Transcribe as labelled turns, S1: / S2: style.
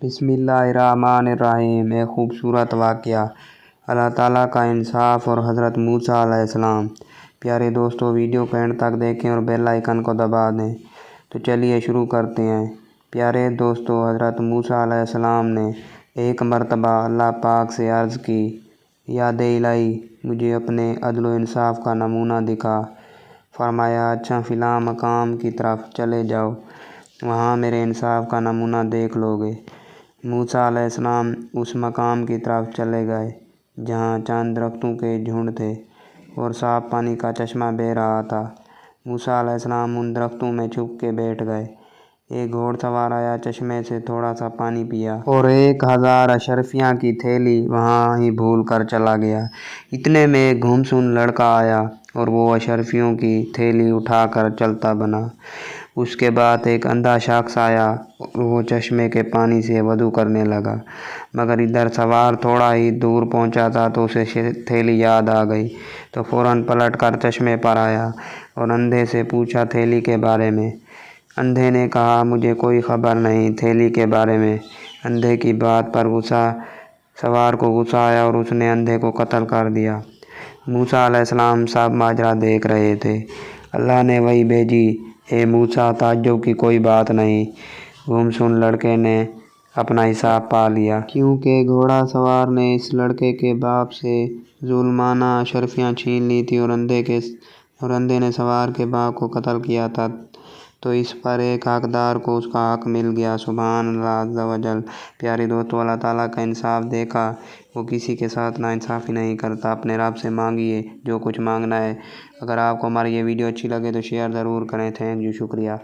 S1: बिस्मिल्लाहिर्रहमानिर्रहीम। एक खूबसूरत वाक़या, अल्लाह ताला का इंसाफ और हज़रत मूसा अलैहिस्सलाम। प्यारे दोस्तों, वीडियो को एंड तक देखें और बेल आइकन को दबा दें। तो चलिए शुरू करते हैं। प्यारे दोस्तों, हज़रत मूसा अलैहिस्सलाम ने एक मरतबा अल्लाह पाक से अर्ज़ की, याद इलाही, मुझे अपने अदल व इंसाफ का नमूना दिखा। फरमाया, अच्छा फ़िलहाल मकाम की तरफ चले जाओ, वहाँ मेरे इंसाफ का नमूना देख लोगे। मूसा अलैहिस्सलाम उस मकाम की तरफ चले गए जहाँ चंद दरख्तों के झुंड थे और साफ़ पानी का चश्मा बह रहा था। मूसा अलैहिस्सलाम उन दरख्तों में छुप के बैठ गए। एक घोड़सवार आया, चश्मे से थोड़ा सा पानी पिया और 1000 अशरफियाँ की थैली वहाँ ही भूल कर चला गया। इतने में एक गुमसुम लड़का आया और वो अशरफियों की थैली उठा कर चलता बना। उसके बाद एक अंधा शख्स आया और वो चश्मे के पानी से वज़ू करने लगा, मगर इधर सवार थोड़ा ही दूर पहुंचा था तो उसे थैली याद आ गई। तो फ़ौरन पलट कर चश्मे पर आया और अंधे से पूछा थैली के बारे में। अंधे ने कहा, मुझे कोई ख़बर नहीं थैली के बारे में। अंधे की बात पर सवार को गुस्सा आया और उसने अंधे को कत्ल कर दिया। मूसा अलैहिस्सलाम सब माजरा देख रहे थे। अल्लाह ने वही भेजी, ए मूसा, ताज्जुब की कोई बात नहीं, गुमसुम लड़के ने अपना हिसाब पा लिया, क्योंकि घोड़ा सवार ने इस लड़के के बाप से जुल्माना अशरफियाँ छीन ली थी और अंधे ने सवार के बाप को कत्ल किया था। तो इस पर एक हकदार को उसका हक मिल गया। सुभान अल्लाह अज़्ज़ा वजल। प्यारे दोस्तों, अल्लाह ताला का इंसाफ देखा, वो किसी के साथ नाइंसाफ़ी नहीं करता। अपने रब से मांगिए जो कुछ मांगना है। अगर आपको हमारी ये वीडियो अच्छी लगे तो शेयर ज़रूर करें। थैंक यू, शुक्रिया।